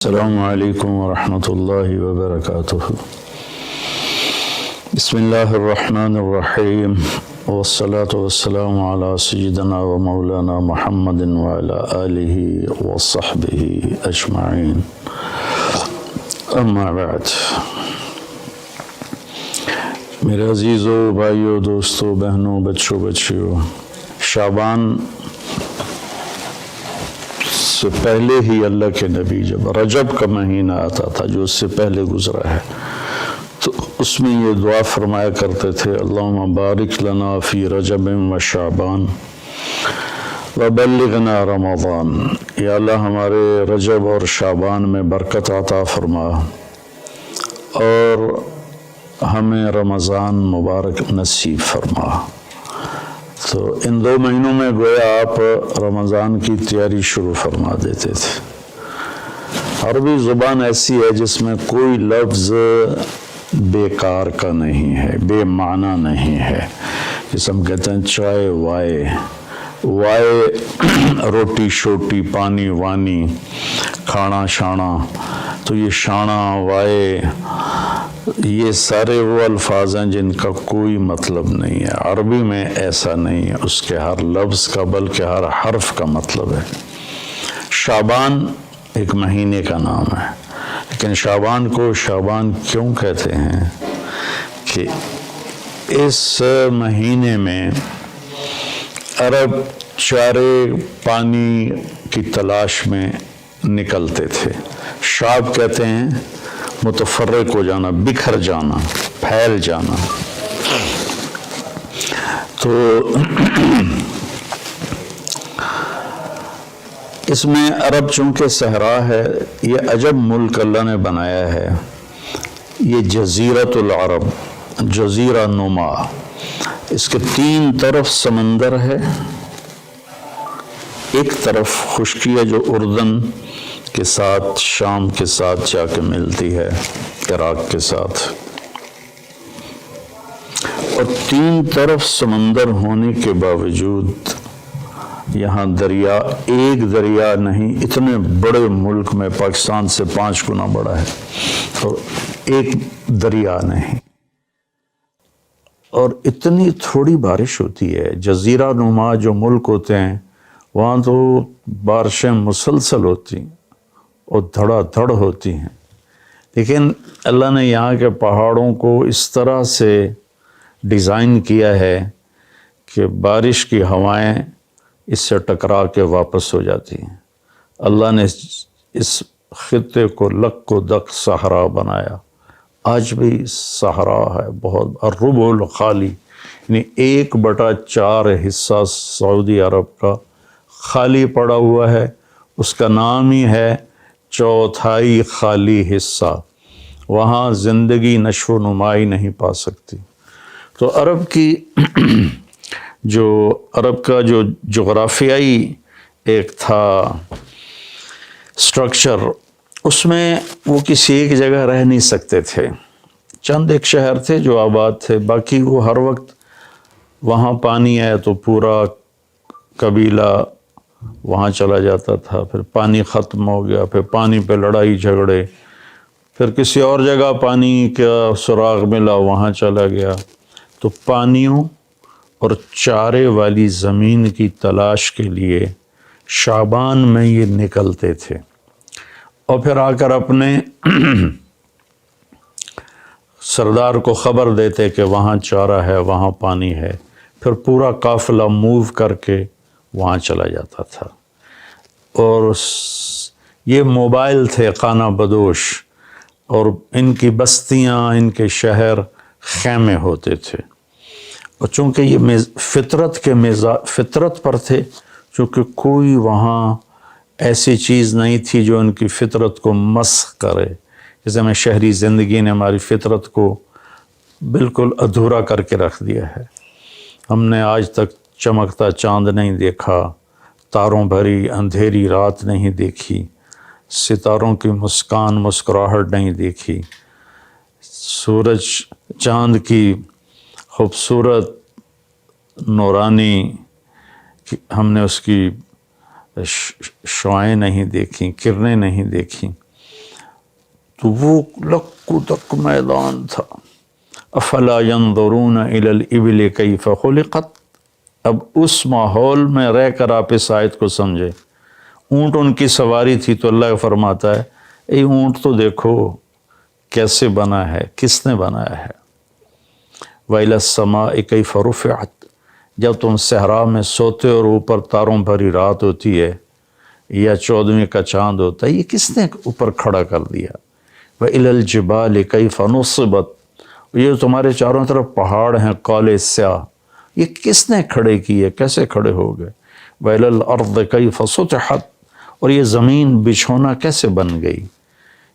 السلام علیکم ورحمۃ اللہ وبرکاتہ۔ بسم اللہ الرحمن الرحیم والصلاة والسلام علی سیدنا و مولانا محمد وعلی آلہ وصحبہ اجمعین، اما بعد۔ میرے عزیزوں، بھائیوں، دوستوں، بہنوں، بچوں، بچیوں، شعبان سے پہلے ہی اللہ کے نبی جب رجب کا مہینہ آتا تھا جو اس سے پہلے گزرا ہے تو اس میں یہ دعا فرمایا کرتے تھے، اللہم بارک لنا فی رجب و شعبان وبلغنا رمضان۔ یا اللہ ہمارے رجب اور شعبان میں برکت عطا فرما اور ہمیں رمضان مبارک نصیب فرما۔ تو ان 2 مہینوں میں گویا آپ رمضان کی تیاری شروع فرما دیتے تھے۔ عربی زبان ایسی ہے جس میں کوئی لفظ بیکار کا نہیں ہے، بے معنی نہیں ہے۔ جس ہم کہتے ہیں چائے وائے روٹی شوٹی، پانی وانی، کھانا شانا، تو یہ شانا وائے یہ سارے وہ الفاظ ہیں جن کا کوئی مطلب نہیں ہے۔ عربی میں ایسا نہیں ہے، اس کے ہر لفظ کا بلکہ ہر حرف کا مطلب ہے۔ شعبان ایک مہینے کا نام ہے، لیکن شعبان کو شعبان کیوں کہتے ہیں کہ اس مہینے میں عرب چارے پانی کی تلاش میں نکلتے تھے۔ شعب کہتے ہیں متفرق ہو جانا، بکھر جانا، پھیل جانا۔ تو اس میں عرب چونکہ صحرا ہے، یہ عجب ملک اللہ نے بنایا ہے، یہ جزیرۃ العرب، جزیرہ نما، اس کے 3 طرف سمندر ہے، ایک طرف خشکی ہے جو اردن کے ساتھ، شام کے ساتھ جا کے ملتی ہے، عراق کے ساتھ، اور 3 طرف سمندر ہونے کے باوجود یہاں دریا، ایک دریا نہیں، اتنے بڑے ملک میں پاکستان سے 5 گنا بڑا ہے اور ایک دریا نہیں، اور اتنی تھوڑی بارش ہوتی ہے۔ جزیرہ نما جو ملک ہوتے ہیں وہاں تو بارشیں مسلسل ہوتی ہیں اور دھڑا دھڑ ہوتی ہیں، لیکن اللہ نے یہاں کے پہاڑوں کو اس طرح سے ڈیزائن کیا ہے کہ بارش کی ہوائیں اس سے ٹکرا کے واپس ہو جاتی ہیں۔ اللہ نے اس خطے کو لک و دک صحرا بنایا، آج بھی صحرا ہے بہت، الربع الخالی، یعنی 1/4 حصہ سعودی عرب کا خالی پڑا ہوا ہے، اس کا نام ہی ہے 1/4 خالی حصہ، وہاں زندگی نشو و نمائی نہیں پا سکتی۔ تو عرب کا جو جغرافیائی ایک تھا سٹرکچر، اس میں وہ کسی ایک جگہ رہ نہیں سکتے تھے، چند ایک شہر تھے جو آباد تھے، باقی وہ ہر وقت وہاں پانی ہے تو پورا قبیلہ وہاں چلا جاتا تھا، پھر پانی ختم ہو گیا، پھر پانی پہ لڑائی جھگڑے، پھر کسی اور جگہ پانی کا سراغ ملا وہاں چلا گیا۔ تو پانیوں اور چارے والی زمین کی تلاش کے لیے شعبان میں یہ نکلتے تھے، اور پھر آ کر اپنے سردار کو خبر دیتے کہ وہاں چارہ ہے، وہاں پانی ہے، پھر پورا قافلہ موو کر کے وہاں چلا جاتا تھا۔ اور یہ موبائل تھے خانہ بدوش، اور ان کی بستیاں، ان کے شہر خیمے ہوتے تھے، اور چونکہ یہ فطرت پر تھے، چونکہ کوئی وہاں ایسی چیز نہیں تھی جو ان کی فطرت کو مسخ کرے، جیسے میں شہری زندگی نے ہماری فطرت کو بالکل ادھورا کر کے رکھ دیا ہے۔ ہم نے آج تک چمکتا چاند نہیں دیکھا، تاروں بھری اندھیری رات نہیں دیکھی، ستاروں کی مسکراہٹ نہیں دیکھی، سورج چاند کی خوبصورت نورانی ہم نے اس کی شعاعیں نہیں دیکھیں، کرنیں نہیں دیکھیں، تو وہ لک تک میدان تھا. افلا ينظرون الى الابل کیف خلقت. اب اس ماحول میں رہ کر آپ اس آیت کو سمجھے. اونٹ ان کی سواری تھی تو اللہ فرماتا ہے اے اونٹ تو دیکھو کیسے بنا ہے, کس نے بنایا ہے. وَإِلَى السَّمَاءِ كَيْفَ رُفِعَتْ. جب تم صحرا میں سوتے اور اوپر تاروں بھری رات ہوتی ہے یا 14ویں کا چاند ہوتا ہے, یہ کس نے اوپر کھڑا کر دیا. وَإِلَى الْجِبَالِ كَيْفَ نُصِبَتْ. یہ تمہارے چاروں طرف پہاڑ ہیں کالے سیاہ, یہ کس نے کھڑے کیے, کیسے کھڑے ہو گئے. وَإِلَى الْأَرْضِ كَيْفَ سُطِحَتْ. اور یہ زمین بچھونا کیسے بن گئی.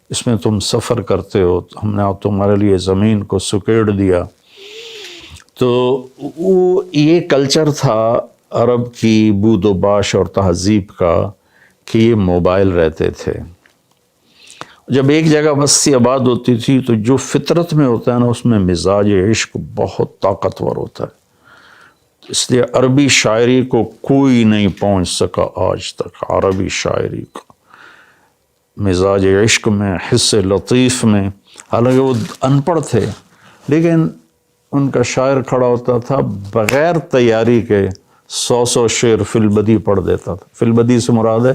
اس میں تم سفر کرتے ہو, ہم نے تمہارے لیے زمین کو سکیڑ دیا. تو وہ یہ کلچر تھا عرب کی بود و باش اور تہذیب کا کہ یہ موبائل رہتے تھے. جب ایک جگہ بستی آباد ہوتی تھی تو جو فطرت میں ہوتا ہے نا, اس میں مزاج عشق بہت طاقتور ہوتا ہے. اس لیے عربی شاعری کو کوئی نہیں پہنچ سکا آج تک. عربی شاعری کو مزاج عشق میں, حس لطیف میں, حالانکہ وہ ان پڑھ تھے لیکن ان کا شاعر کھڑا ہوتا تھا بغیر تیاری کے 100 شعر فی البدی پڑھ دیتا تھا. فی البدی سے مراد ہے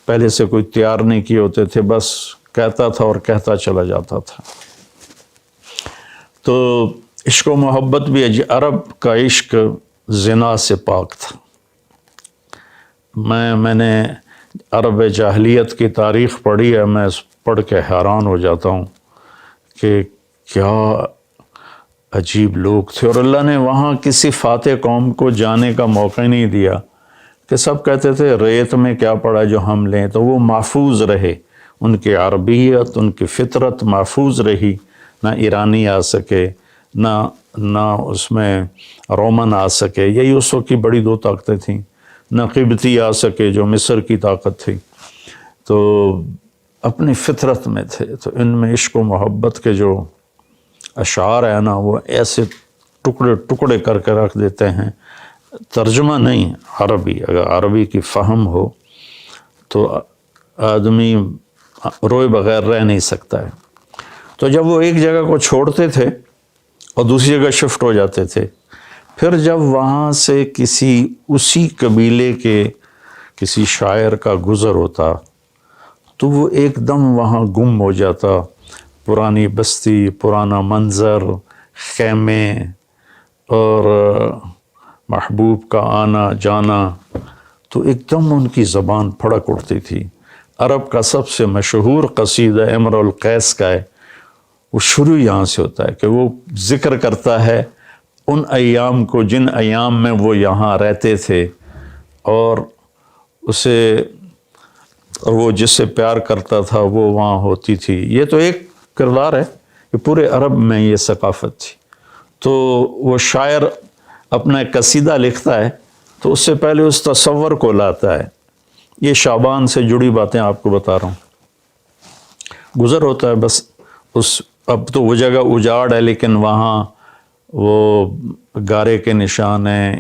پہلے سے کوئی تیار نہیں کیے ہوتے تھے, بس کہتا تھا اور کہتا چلا جاتا تھا. تو عشق و محبت بھی عرب کا عشق زنا سے پاک تھا. میں نے عرب جاہلیت کی تاریخ پڑھی ہے, میں پڑھ کے حیران ہو جاتا ہوں کہ کیا عجیب لوگ تھے. اور اللہ نے وہاں کسی فاتح قوم کو جانے کا موقع ہی نہیں دیا کہ سب کہتے تھے ریت میں کیا پڑا جو ہم لیں, تو وہ محفوظ رہے. ان کی عربیت, ان کی فطرت محفوظ رہی. نہ ایرانی آ سکے, نہ اس میں رومن آ سکے, یہی اس وقت کی بڑی 2 طاقتیں تھیں. نہ قبطی آ سکے جو مصر کی طاقت تھی. تو اپنی فطرت میں تھے. تو ان میں عشق و محبت کے جو اشعار ہیں نا, وہ ایسے ٹکڑے ٹکڑے کر کے رکھ دیتے ہیں. ترجمہ نہیں, عربی. اگر عربی کی فہم ہو تو آدمی روئے بغیر رہ نہیں سکتا ہے. تو جب وہ ایک جگہ کو چھوڑتے تھے اور دوسری جگہ شفٹ ہو جاتے تھے, پھر جب وہاں سے اسی قبیلے کے کسی شاعر کا گزر ہوتا تو وہ ایک دم وہاں گم ہو جاتا. پرانی بستی, پرانا منظر, خیمے اور محبوب کا آنا جانا, تو ایک دم ان کی زبان پھڑک اٹھتی تھی. عرب کا سب سے مشہور قصیدہ امرؤ القیس کا ہے, وہ شروع یہاں سے ہوتا ہے کہ وہ ذکر کرتا ہے ان ایام کو جن ایام میں وہ یہاں رہتے تھے اور وہ جس سے پیار کرتا تھا وہ وہاں ہوتی تھی. یہ تو ایک کردار ہے کہ پورے عرب میں یہ ثقافت تھی. تو وہ شاعر اپنا ایک قصیدہ لکھتا ہے تو اس سے پہلے اس تصور کو لاتا ہے. یہ شعبان سے جڑی باتیں آپ کو بتا رہا ہوں. گزر ہوتا ہے بس. اب تو وہ جگہ اجاڑ ہے لیکن وہاں وہ گارے کے نشان ہیں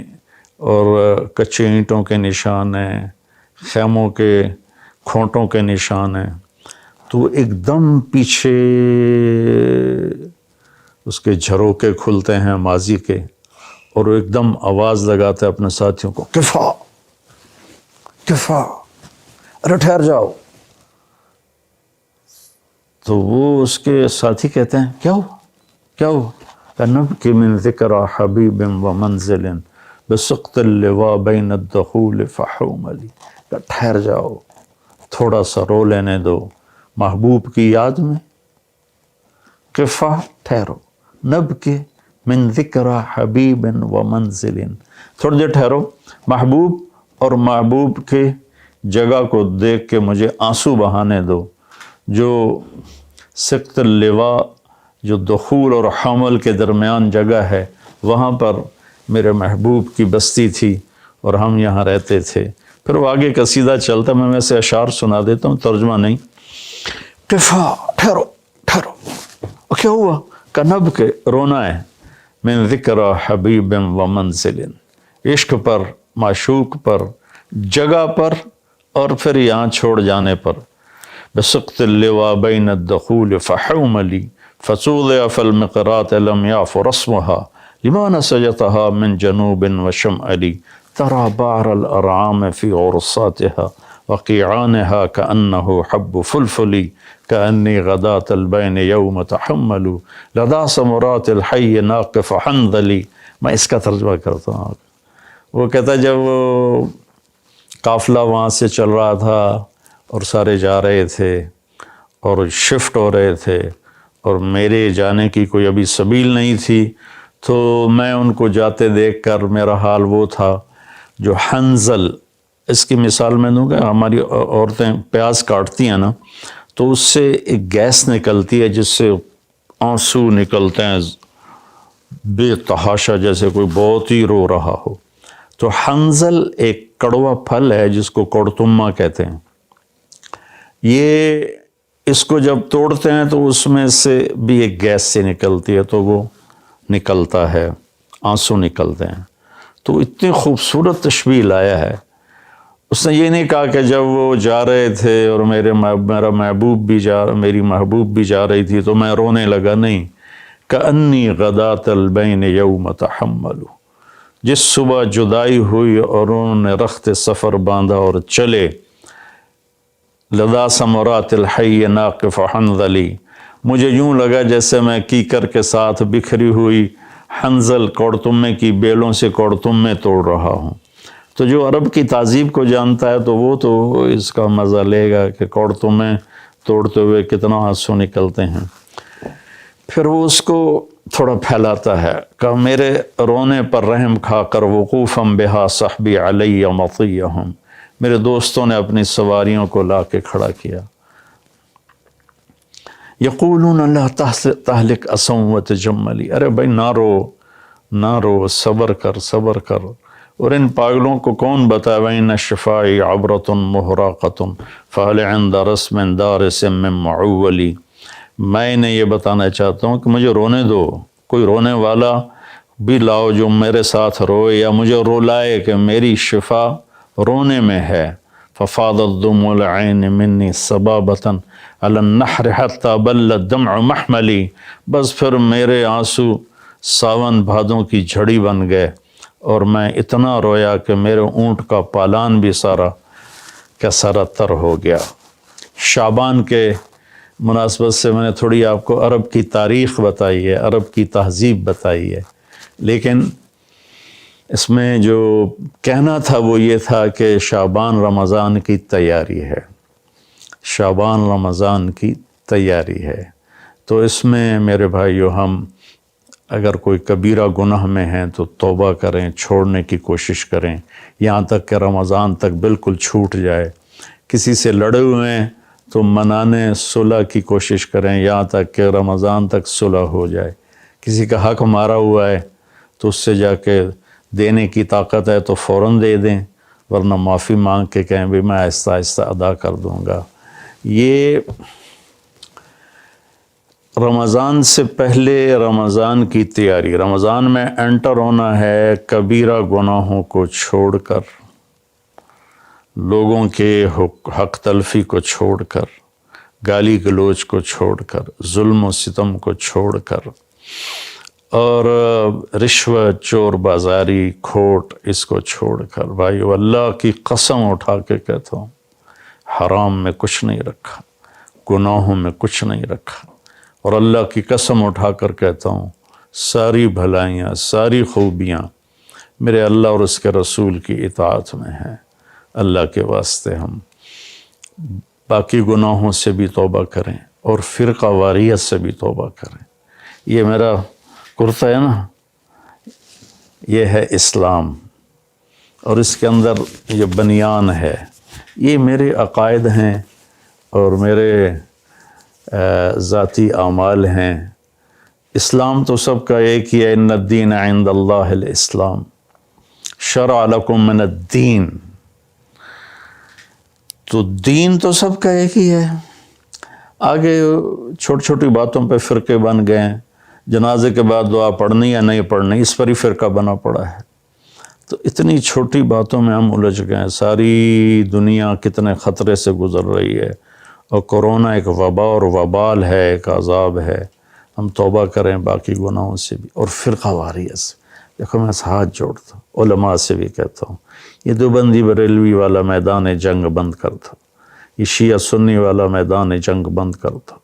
اور کچے اینٹوں کے نشان ہیں, خیموں کے کھونٹوں کے نشان ہیں. تو ایک دم پیچھے اس کے جھروکے کھلتے ہیں ماضی کے, اور وہ ایک دم آواز لگاتا ہے اپنے ساتھیوں کو, کفا کفا, ارے ٹھہر جاؤ. تو وہ اس کے ساتھی کہتے ہیں کیا ہوا کیا ہوا. نبکی من ذکر حبیب و منزل بسقط اللواء بین الدخول فحوملی. ٹھہر جاؤ, تھوڑا سا رو لینے دو محبوب کی یاد میں. کفا, ٹھہرو. نبکی من ذکر حبیب و منزل, تھوڑی دیر ٹھہرو, محبوب اور محبوب کے جگہ کو دیکھ کے مجھے آنسو بہانے دو. جو سقط اللواء, جو دخول اور حمل کے درمیان جگہ ہے, وہاں پر میرے محبوب کی بستی تھی اور ہم یہاں رہتے تھے. پھر وہ آگے قصیدہ چلتا, میں ویسے اشعار سنا دیتا ہوں, ترجمہ نہیں. کفا, ٹھہرو ٹھہرو. کیا ہوا؟ کنب کے, رونا ہے. من ذکر حبیب و منزل, عشق پر, معشوق پر, جگہ پر, اور پھر یہاں چھوڑ جانے پر. بسقط اللواء بين الدخول فحوملي فسوضع في المقرات لم يعف رسمها لما نسجتها من جنوب وشمالي ترى بعر الأرعام في عرصاتها وقيعانها كأنه حب فلفلي كأني غداة البين يوم تحمل لدى سمرات الحي ناقف حنظلي. میں اس کا ترجمہ کرتا ہوں. وہ کہتا ہے جب وہ قافلہ وہاں سے چل رہا تھا اور سارے جا رہے تھے اور شفٹ ہو رہے تھے اور میرے جانے کی کوئی ابھی سبیل نہیں تھی، تو میں ان کو جاتے دیکھ کر میرا حال وہ تھا جو حنظل، اس کی مثال میں دوں گا، ہماری عورتیں پیاز کاٹتی ہیں نا تو اس سے ایک گیس نکلتی ہے جس سے آنسو نکلتے ہیں بے تحاشا، جیسے کوئی بہت ہی رو رہا ہو. تو حنظل ایک کڑوا پھل ہے جس کو کڑتما کہتے ہیں. یہ اس کو جب توڑتے ہیں تو اس میں سے بھی ایک گیس سے نکلتی ہے تو وہ نکلتا ہے، آنسو نکلتے ہیں. تو اتنی خوبصورت تشبیہ لایا ہے. اس نے یہ نہیں کہا کہ جب وہ جا رہے تھے اور میرا محبوب بھی میری محبوب بھی جا رہی تھی تو میں رونے لگا، نہیں. کأنی غداۃ البین یوم تحمل، جس صبح جدائی ہوئی اور انہوں نے رخت سفر باندھا اور چلے. لدا ثمرات الحی ناقف حنظلی، مجھے یوں لگا جیسے میں کیکر کے ساتھ بکھری ہوئی حنظل کوڑتمے کی بیلوں سے کوڑتمے توڑ رہا ہوں. تو جو عرب کی تہذیب کو جانتا ہے تو وہ تو اس کا مزہ لے گا کہ کوڑتمے توڑتے ہوئے کتنا آنسو نکلتے ہیں. پھر وہ اس کو تھوڑا پھیلاتا ہے کہ میرے رونے پر رحم کھا کر وقوفم بہا صحبی علی مطیہم، میرے دوستوں نے اپنی سواریوں کو لا کے کھڑا کیا. یقولون لا تہلک اسوں وتجملی، ارے بھائی نہ رو، صبر کر. اور ان پاگلوں کو کون بتائے وَإِنَّ الشِّفَاءِ عَبْرَةٌ مُحْرَقَةٌ فَهَلْ عِنْدَ رَسْمٍ دَارِسٍ مِّن مَّعُوَّلِ. میں انہیں یہ بتانا چاہتا ہوں کہ مجھے رونے دو، کوئی رونے والا بھی لاؤ جو میرے ساتھ روئے یا مجھے رولائے کہ میری شفا رونے میں ہے. فَفَاضَتْ دُمُوعُ الْعَيْنِ مِنِّي صَبَابَةً عَلَى النَّحْرِ حَتَّى بَلَّ الدَّمْعُ مَحْمَلِي، بس پھر میرے آنسو ساون بھادوں کی جھڑی بن گئے اور میں اتنا رویا کہ میرے اونٹ کا پالان بھی سارا کا سارا تر ہو گیا. شعبان کے مناسبت سے میں نے تھوڑی آپ کو عرب کی تاریخ بتائی ہے، عرب کی تہذیب بتائی ہے، لیکن اس میں جو کہنا تھا وہ یہ تھا کہ شعبان رمضان کی تیاری ہے، شعبان رمضان کی تیاری ہے. تو اس میں میرے بھائیو ہم اگر کوئی کبیرہ گناہ میں ہیں تو توبہ کریں، چھوڑنے کی کوشش کریں یہاں تک کہ رمضان تک بالکل چھوٹ جائے. کسی سے لڑے ہوئے ہیں تو منانے صلح کی کوشش کریں یہاں تک کہ رمضان تک صلح ہو جائے. کسی کا حق مارا ہوا ہے تو اس سے جا کے دینے کی طاقت ہے تو فوراً دے دیں، ورنہ معافی مانگ کے کہیں بھی میں آہستہ آہستہ ادا کر دوں گا. یہ رمضان سے پہلے رمضان کی تیاری، رمضان میں انٹر ہونا ہے کبیرہ گناہوں کو چھوڑ کر، لوگوں کے حق تلفی کو چھوڑ کر، گالی گلوچ کو چھوڑ کر، ظلم و ستم کو چھوڑ کر، اور رشوت، چور بازاری، کھوٹ، اس کو چھوڑ کر. بھائیو اللہ کی قسم اٹھا کے کہتا ہوں حرام میں کچھ نہیں رکھا، گناہوں میں کچھ نہیں رکھا، اور اللہ کی قسم اٹھا کر کہتا ہوں ساری بھلائیاں، ساری خوبیاں میرے اللہ اور اس کے رسول کی اطاعت میں ہیں. اللہ کے واسطے ہم باقی گناہوں سے بھی توبہ کریں اور فرقہ واریت سے بھی توبہ کریں. یہ میرا کرتا ہے نا، یہ ہے اسلام، اور اس کے اندر یہ بنیان ہے، یہ میرے عقائد ہیں اور میرے ذاتی اعمال ہیں. اسلام تو سب کا ایک ہی ہے، ان الدین عند اللہ الاسلام، شرع لکم من الدین. تو دین تو سب کا ایک ہی ہے. آگے چھوٹی چھوٹی باتوں پہ فرقے بن گئے ہیں، جنازے کے بعد دعا پڑھنی یا نہیں پڑھنی اس پر ہی فرقہ بنا پڑا ہے. تو اتنی چھوٹی باتوں میں ہم الجھ گئے ہیں. ساری دنیا کتنے خطرے سے گزر رہی ہے، اور کورونا ایک وبا اور وبال ہے، ایک عذاب ہے، ہم توبہ کریں باقی گناہوں سے بھی، اور فرقہ واریت سے۔ دیکھو میں ہاتھ جوڑتا ہوں، علماء سے بھی کہتا ہوں، یہ دیوبندی بریلوی والا میدان جنگ بند کر دو، یہ شیعہ سنی والا میدان جنگ بند کر دو،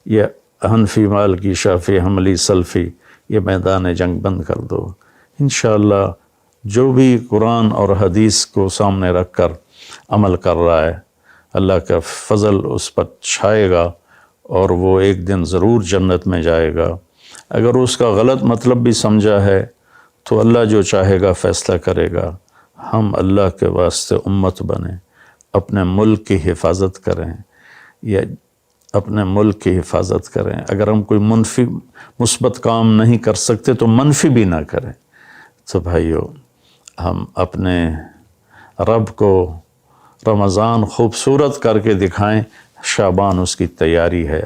یہ حنفی مالکی شافعی حنبلی سلفی یہ میدان جنگ بند کر دو۔ انشاءاللہ جو بھی قرآن اور حدیث کو سامنے رکھ کر عمل کر رہا ہے، اللہ کا فضل اس پر چھائے گا اور وہ ایک دن ضرور جنت میں جائے گا۔ اگر اس کا غلط مطلب بھی سمجھا ہے تو اللہ جو چاہے گا فیصلہ کرے گا۔ ہم اللہ کے واسطے امت بنیں، اپنے ملک کی حفاظت کریں، یا اپنے ملک کی حفاظت کریں۔ اگر ہم کوئی منفی مثبت کام نہیں کر سکتے تو منفی بھی نہ کریں۔ تو بھائیو، ہم اپنے رب کو رمضان خوبصورت کر کے دکھائیں، شعبان اس کی تیاری ہے۔